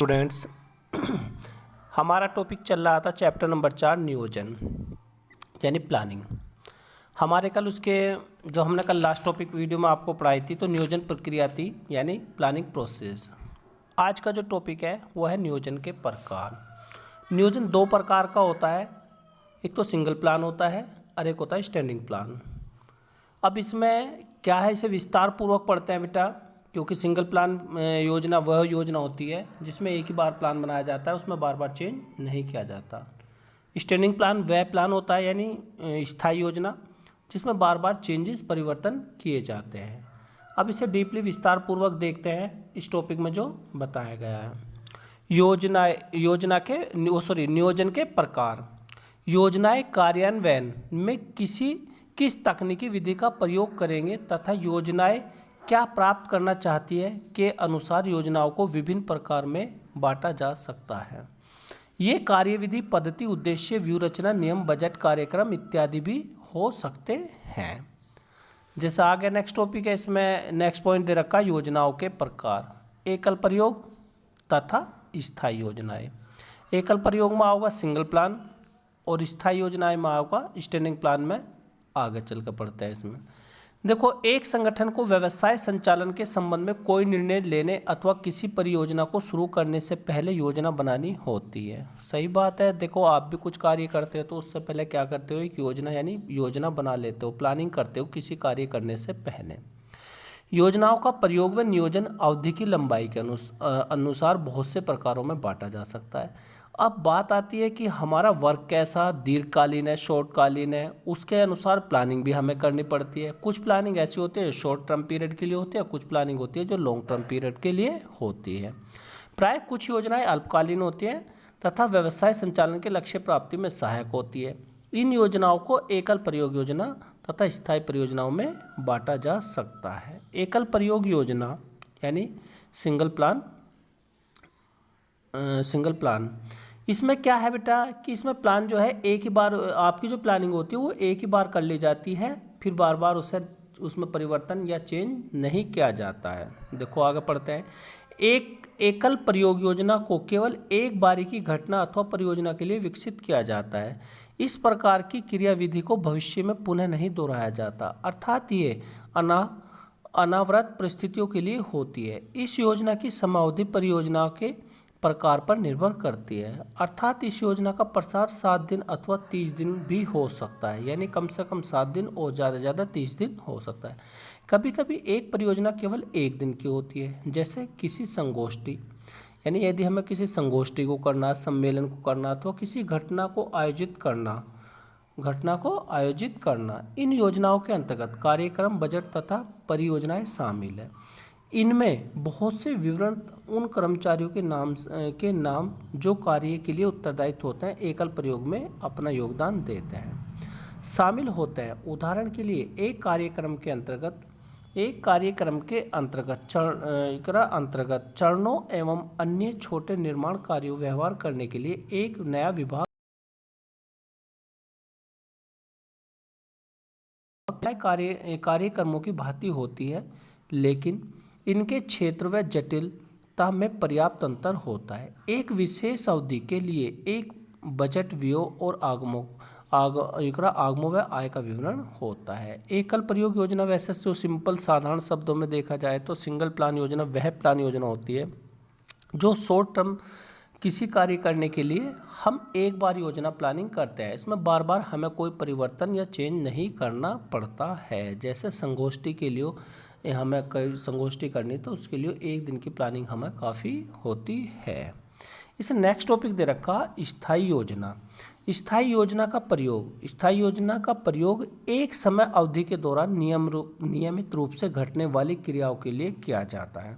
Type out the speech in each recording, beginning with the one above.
Students, हमारा topic चल रहा था चैप्टर नंबर 4 नियोजन यानी प्लानिंग। हमारे कल उसके जो हमने कल लास्ट टॉपिक वीडियो में आपको पढ़ाई थी तो नियोजन प्रक्रिया थी यानी प्लानिंग प्रोसेस। आज का जो टॉपिक है वो है नियोजन के प्रकार। नियोजन दो प्रकार का होता है, एक तो सिंगल प्लान होता है और एक होता है स्टैंडिंग प्लान। अब इसमें क्या है, इसे विस्तार पूर्वक पढ़ते हैं बेटा, क्योंकि सिंगल प्लान योजना वह योजना होती है जिसमें एक ही बार प्लान बनाया जाता है, उसमें बार बार चेंज नहीं किया जाता। स्टैंडिंग प्लान वह प्लान होता है यानी स्थायी योजना जिसमें बार बार चेंजेस परिवर्तन किए जाते हैं। अब इसे डीपली विस्तार पूर्वक देखते हैं इस टॉपिक में जो बताया गया है। नियोजन के प्रकार। योजनाएं कार्यान्वयन में किस तकनीकी विधि का प्रयोग करेंगे तथा योजनाएं क्या प्राप्त करना चाहती है के अनुसार योजनाओं को विभिन्न प्रकार में बांटा जा सकता है। ये कार्यविधि, पद्धति, उद्देश्य, व्यूहरचना, नियम, बजट, कार्यक्रम इत्यादि भी हो सकते हैं। जैसा आगे नेक्स्ट टॉपिक है, इसमें नेक्स्ट पॉइंट दे रखा योजनाओं के प्रकार। एकल प्रयोग तथा स्थायी योजनाएं। एकल प्रयोग में आओगा सिंगल प्लान और स्थायी योजनाएं में आओगा स्टैंडिंग प्लान में। आगे चल कर पढ़ते हैं इसमें। देखो, एक संगठन को व्यवसाय संचालन के संबंध में कोई निर्णय लेने अथवा किसी परियोजना को शुरू करने से पहले योजना बनानी होती है। सही बात है। देखो, आप भी कुछ कार्य करते हो तो उससे पहले क्या करते हो, एक योजना यानी योजना बना लेते हो, प्लानिंग करते हो किसी कार्य करने से पहले। योजनाओं का प्रयोग व नियोजन अवधि की लंबाई के अनुसार बहुत से प्रकारों में बांटा जा सकता है। अब बात आती है कि हमारा वर्क कैसा दीर्घकालीन है, शॉर्टकालीन है, उसके अनुसार प्लानिंग भी हमें करनी पड़ती है। कुछ प्लानिंग ऐसी होती है शॉर्ट टर्म पीरियड के लिए होती है, कुछ प्लानिंग होती है जो लॉन्ग टर्म पीरियड के लिए होती है। प्राय कुछ योजनाएं अल्पकालीन होती हैं तथा व्यवसाय संचालन के लक्ष्य प्राप्ति में सहायक होती है। इन योजनाओं को एकल प्रयोग योजना तथा स्थायी परियोजनाओं में बांटा जा सकता है। एकल प्रयोग योजना यानी सिंगल प्लान, इसमें क्या है बेटा कि इसमें प्लान जो है एक ही बार, आपकी जो प्लानिंग होती है वो एक ही बार कर ली जाती है, फिर बार बार उसमें परिवर्तन या चेंज नहीं किया जाता है। देखो आगे पढ़ते हैं। एक एकल प्रयोग योजना को केवल एक बारी की घटना अथवा परियोजना के लिए विकसित किया जाता है। इस प्रकार की क्रियाविधि को भविष्य में पुनः नहीं दोहराया जाता, अर्थात ये अनावृत परिस्थितियों के लिए होती है। इस योजना की समावधि परियोजना के प्रकार पर निर्भर करती है, अर्थात इस योजना का प्रसार 7 दिन अथवा 30 दिन भी हो सकता है, यानी कम से कम 7 दिन और ज़्यादा से ज़्यादा 30 दिन हो सकता है। कभी कभी एक परियोजना केवल 1 दिन की होती है, जैसे किसी संगोष्ठी, यानी यदि हमें किसी संगोष्ठी को करना, सम्मेलन को करना तो किसी घटना को आयोजित करना। इन योजनाओं के अंतर्गत कार्यक्रम, बजट तथा परियोजनाएं शामिल हैं। इनमें बहुत से विवरण उन कर्मचारियों के नाम जो कार्य के लिए उत्तरदायित्व होते हैं एकल प्रयोग में अपना योगदान देते हैं शामिल होते हैं। उदाहरण के लिए एक कार्यक्रम के अंतर्गत चरणों एवं अन्य छोटे निर्माण कार्यों व्यवहार करने के लिए एक नया विभाग कार्यक्रमों की भांति होती है, लेकिन इनके क्षेत्र व जटिलता में पर्याप्त अंतर होता है। एक विशेष अवधि के लिए एक बजट, व्यय और आगमों व आय का विवरण होता है। एकल प्रयोग योजना वैसे जो सिंपल साधारण शब्दों में देखा जाए तो सिंगल प्लान योजना वह प्लान योजना होती है जो शॉर्ट टर्म किसी कार्य करने के लिए हम एक बार योजना प्लानिंग करते हैं। इसमें बार बार हमें कोई परिवर्तन या चेंज नहीं करना पड़ता है। जैसे संगोष्ठी के लिए हमें कोई संगोष्ठी करनी तो उसके लिए 1 दिन की प्लानिंग हमें काफ़ी होती है। इसे नेक्स्ट टॉपिक दे रखा स्थायी योजना। स्थायी योजना का प्रयोग एक समय अवधि के दौरान नियमित रूप से घटने वाली क्रियाओं के लिए किया जाता है।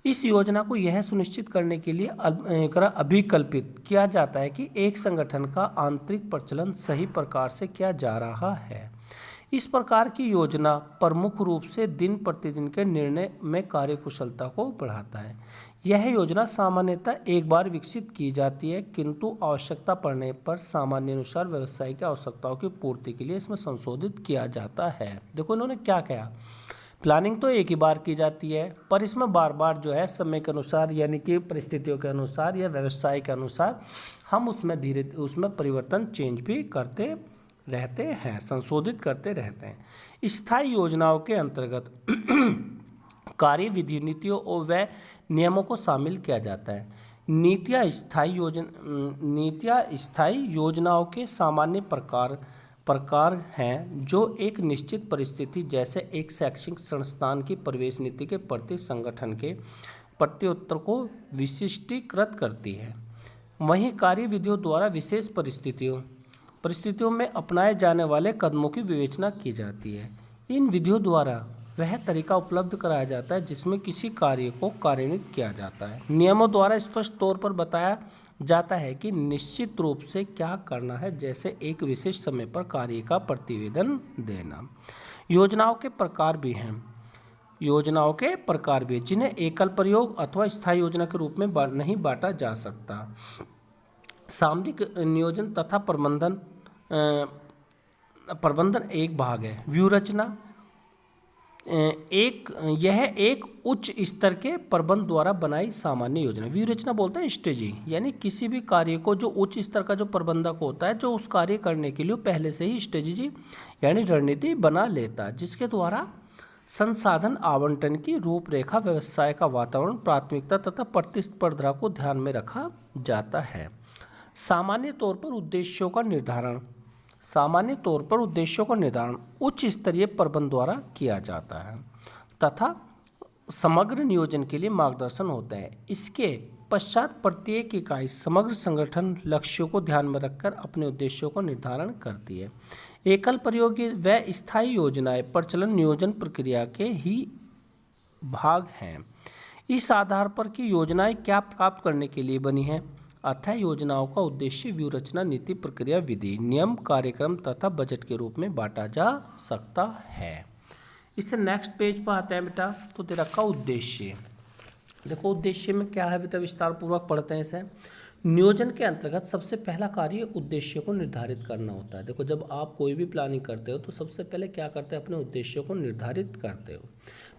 इस योजना को यह सुनिश्चित करने के लिए अभिकल्पित किया जाता है कि एक संगठन का आंतरिक प्रचलन सही प्रकार से किया जा रहा है। इस प्रकार की योजना प्रमुख रूप से दिन प्रतिदिन के निर्णय में कार्यकुशलता को बढ़ाता है। यह योजना सामान्यतः एक बार विकसित की जाती है, किंतु आवश्यकता पड़ने पर सामान्य अनुसार व्यवसाय की आवश्यकताओं की पूर्ति के लिए इसमें संशोधित किया जाता है। देखो इन्होंने क्या कहा, प्लानिंग तो एक ही बार की जाती है, पर इसमें बार बार जो है समय के अनुसार यानी कि परिस्थितियों के अनुसार या व्यवसाय के अनुसार हम उसमें परिवर्तन चेंज भी करते रहते हैं, संशोधित करते रहते हैं। स्थायी योजनाओं के अंतर्गत कार्य विधि, नीतियों और व नियमों को शामिल किया जाता है। नीतियाँ स्थायी योजनाओं के सामान्य प्रकार हैं जो एक निश्चित परिस्थिति जैसे एक शैक्षिक संस्थान की प्रवेश नीति के प्रति संगठन के प्रत्युत्तर को विशिष्टीकृत करती है। वहीं कार्य विधियों द्वारा विशेष परिस्थितियों में अपनाए जाने वाले कदमों की विवेचना की जाती है। इन विधियों द्वारा वह तरीका उपलब्ध कराया जाता है जिसमें किसी कार्य को कार्यान्वित किया जाता है। नियमों द्वारा स्पष्ट तौर पर बताया जाता है कि निश्चित रूप से क्या करना है, जैसे एक विशेष समय पर कार्य का प्रतिवेदन देना। योजनाओं के प्रकार भी हैं जिन्हें एकल प्रयोग अथवा स्थायी योजना के रूप में नहीं बांटा जा सकता। सामरिक नियोजन तथा प्रबंधन एक भाग है। व्यू रचना यह एक उच्च स्तर के प्रबंध द्वारा बनाई सामान्य योजना। व्यू रचना बोलते हैं स्ट्रेटजी, यानी किसी भी कार्य को जो उच्च स्तर का जो प्रबंधक होता है, जो उस कार्य करने के लिए पहले से ही स्ट्रेटजी यानी रणनीति बना लेता है, जिसके द्वारा संसाधन आवंटन की रूपरेखा, व्यवसाय का वातावरण, प्राथमिकता तथा प्रतिस्पर्धा को ध्यान में रखा जाता है। सामान्य तौर पर उद्देश्यों का निर्धारण उच्च स्तरीय प्रबंध द्वारा किया जाता है तथा समग्र नियोजन के लिए मार्गदर्शन होता है। इसके पश्चात प्रत्येक इकाई समग्र संगठन लक्ष्यों को ध्यान में रखकर अपने उद्देश्यों का निर्धारण करती है। एकल प्रयोग व स्थायी योजनाएं प्रचलन नियोजन प्रक्रिया के ही भाग हैं। इस आधार पर कि योजनाएं क्या प्राप्त करने के लिए बनी हैं, अतः योजनाओं का उद्देश्य व्यू रचना, नीति, प्रक्रिया, विधि, नियम, कार्यक्रम तथा बजट के रूप में बांटा जा सकता है। इससे नेक्स्ट पेज पर आते हैं बेटा, तो दे रखा उद्देश्य। देखो उद्देश्य में क्या है बेटा, विस्तार पूर्वक पढ़ते हैं इसे। नियोजन के अंतर्गत सबसे पहला कार्य उद्देश्य को निर्धारित करना होता है। देखो जब आप कोई भी प्लानिंग करते हो तो सबसे पहले क्या करते हैं, अपने उद्देश्य को निर्धारित करते हो।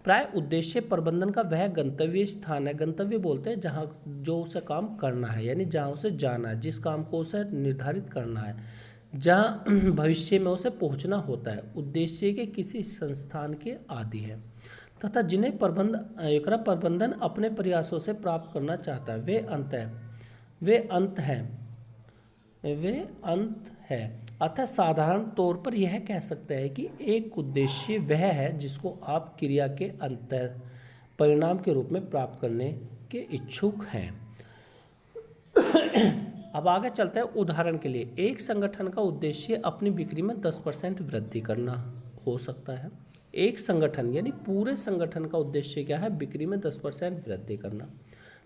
प्राय उद्देश्य प्रबंधन का वह गंतव्य स्थान है, गंतव्य बोलते हैं जहाँ जो उसे काम करना है, यानी जहाँ उसे जाना है, जिस काम को उसे निर्धारित करना है, जहाँ भविष्य में उसे पहुँचना होता है, उद्देश्य के किसी संस्थान के आदि है तथा जिन्हें प्रबंधन अपने प्रयासों से प्राप्त करना चाहता है, वे अंत है। अतः साधारण तौर पर यह कह सकते हैं कि एक उद्देश्य वह है जिसको आप क्रिया के अंत परिणाम के रूप में प्राप्त करने के इच्छुक हैं। अब आगे चलते हैं। उदाहरण के लिए एक संगठन का उद्देश्य अपनी बिक्री में 10% वृद्धि करना हो सकता है। एक संगठन यानी पूरे संगठन का उद्देश्य क्या है, बिक्री में 10% वृद्धि करना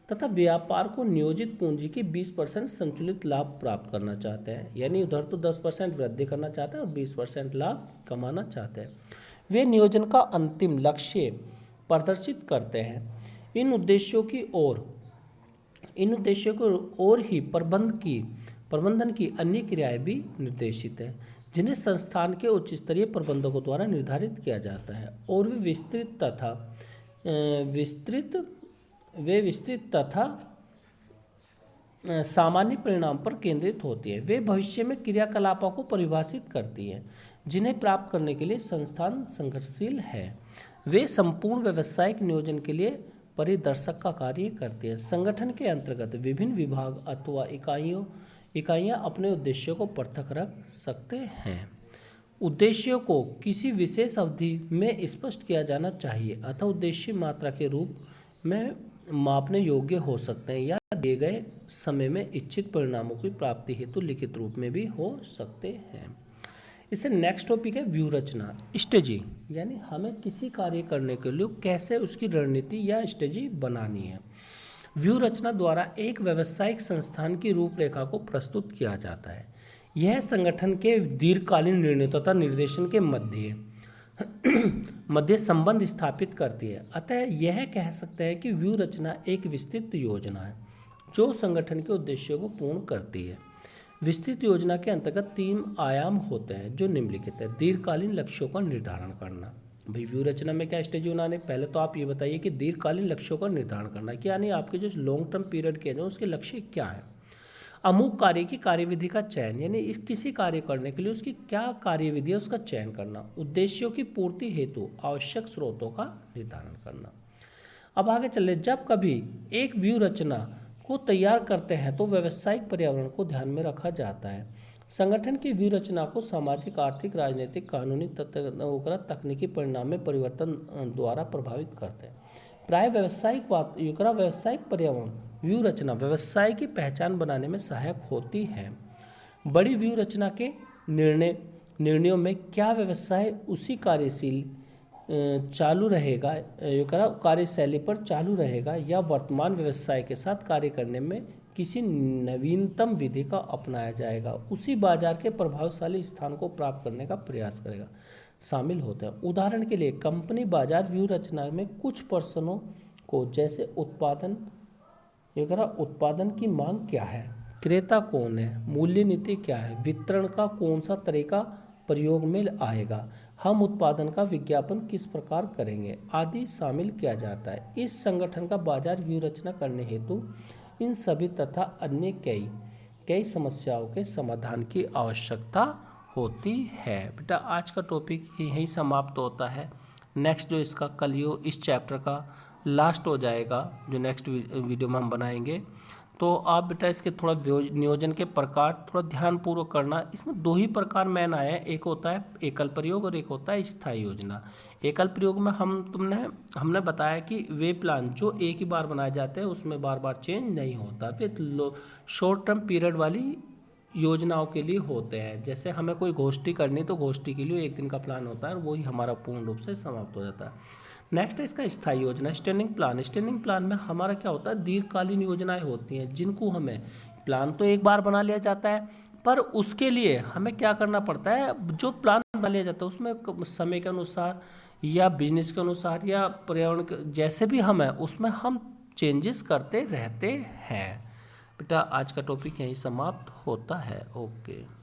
तथा व्यापार को नियोजित पूंजी की 20% संचुलित लाभ प्राप्त करना चाहते हैं, यानी उधर तो 10% वृद्धि करना चाहते हैं और 20% लाभ कमाना चाहते हैं। वे नियोजन का अंतिम लक्ष्य प्रदर्शित करते हैं। इन उद्देश्यों की ओर ही प्रबंधन की अन्य क्रियाएं भी निर्देशित हैं, जिन्हें संस्थान के उच्च स्तरीय प्रबंधकों द्वारा निर्धारित किया जाता है और वे विस्तृत तथा सामान्य परिणाम पर केंद्रित होती है। वे भविष्य में क्रियाकलापों को परिभाषित करती हैं जिन्हें प्राप्त करने के लिए संस्थान संघर्षशील है। वे संपूर्ण व्यावसायिक नियोजन के लिए परिदर्शक का कार्य करते हैं। संगठन के अंतर्गत विभिन्न विभाग अथवा इकाइयां अपने उद्देश्यों को पृथक रख सकते हैं। उद्देश्यों को किसी विशेष अवधि में स्पष्ट किया जाना चाहिए अतः उद्देश्य मात्रा के रूप में मापने योग्य हो सकते हैं या दिए गए समय में इच्छित परिणामों की प्राप्ति हेतु लिखित रूप में भी हो सकते हैं। इससे नेक्स्ट टॉपिक है व्यू रचना, स्ट्रेटजी, यानी हमें किसी कार्य करने के लिए कैसे उसकी रणनीति या स्ट्रेटजी बनानी है। व्यू रचना द्वारा एक व्यावसायिक संस्थान की रूपरेखा को प्रस्तुत किया जाता है। यह संगठन के दीर्घकालीन निर्णय तथा निर्देशन के मध्य संबंध स्थापित करती है। अतः यह कह सकते हैं कि व्यू रचना एक विस्तृत योजना है जो संगठन के उद्देश्यों को पूर्ण करती है। विस्तृत योजना के अंतर्गत 3 आयाम होते हैं जो निम्नलिखित है। दीर्घकालीन लक्ष्यों का निर्धारण करना, भाई व्यू रचना में क्या स्ट्रेटेजी बनाने, पहले तो आप ये बताइए कि दीर्घकालीन लक्ष्यों का निर्धारण करना, कि यानी आपके जो लॉन्ग टर्म पीरियड के हैं उसके लक्ष्य क्या है। अमुक कार्य की कार्यविधि का चयन, यानी इस किसी कार्य करने के लिए उसकी क्या कार्यविधि है उसका चयन करना। उद्देश्यों की पूर्ति हेतु आवश्यक स्रोतों का निर्धारण करना। अब आगे चले, जब कभी एक व्यू रचना को तैयार करते हैं तो व्यावसायिक पर्यावरण को ध्यान में रखा जाता है। संगठन की व्यू रचना को सामाजिक, आर्थिक, राजनीतिक, कानूनी तथा तकनीकी परिणाम में परिवर्तन द्वारा प्रभावित करते हैं। प्राय व्यावसायिक पर्यावरण व्यू रचना व्यवसाय की पहचान बनाने में सहायक होती है। बड़ी व्यू रचना के निर्णयों में क्या व्यवसाय उसी चालू रहेगा, कार्यशैली पर चालू रहेगा या वर्तमान व्यवसाय के साथ कार्य करने में किसी नवीनतम विधि का अपनाया जाएगा, उसी बाजार के प्रभावशाली स्थान को प्राप्त करने का प्रयास करेगा, शामिल होते हैं। उदाहरण के लिए कंपनी बाजार व्यू रचना में कुछ प्रश्नों को, जैसे उत्पादन की मांग क्या है, क्रेता कौन है, मूल्य नीति क्या है, वितरण का कौन सा तरीका प्रयोग में आएगा, हम उत्पादन का विज्ञापन किस प्रकार करेंगे आदि शामिल किया जाता है। इस संगठन का बाजार व्यू रचना करने हेतु इन सभी तथा अन्य कई समस्याओं के समाधान की आवश्यकता होती है। बेटा आज का टॉपिक यहीं समाप्त होता है। नेक्स्ट जो इसका कलियो इस चैप्टर का लास्ट हो जाएगा, जो नेक्स्ट वीडियो में हम बनाएंगे। तो आप बेटा इसके थोड़ा नियोजन के प्रकार थोड़ा ध्यानपूर्वक करना। इसमें दो ही प्रकार मेन आए हैं, एक होता है एकल प्रयोग और एक होता है स्थायी योजना। एकल प्रयोग में हमने बताया कि वे प्लान जो एक ही बार बनाए जाते हैं उसमें बार बार चेंज नहीं होता। फिर शॉर्ट टर्म पीरियड वाली योजनाओं के लिए होते हैं, जैसे हमें कोई गोष्ठी करनी तो गोष्ठी के लिए एक दिन का प्लान होता है और वही हमारा पूर्ण रूप से समाप्त हो जाता है। नेक्स्ट है इसका स्थायी योजना, स्टैंडिंग प्लान। स्टैंडिंग प्लान में हमारा क्या होता है, दीर्घकालीन योजनाएं होती हैं जिनको हमें, प्लान तो एक बार बना लिया जाता है पर उसके लिए हमें क्या करना पड़ता है, जो प्लान बना लिया जाता है उसमें समय के अनुसार या बिजनेस के अनुसार या पर्यावरण के जैसे भी हम है उसमें हम चेंजेस करते रहते हैं। बेटा आज का टॉपिक यहीं समाप्त होता है। ओके।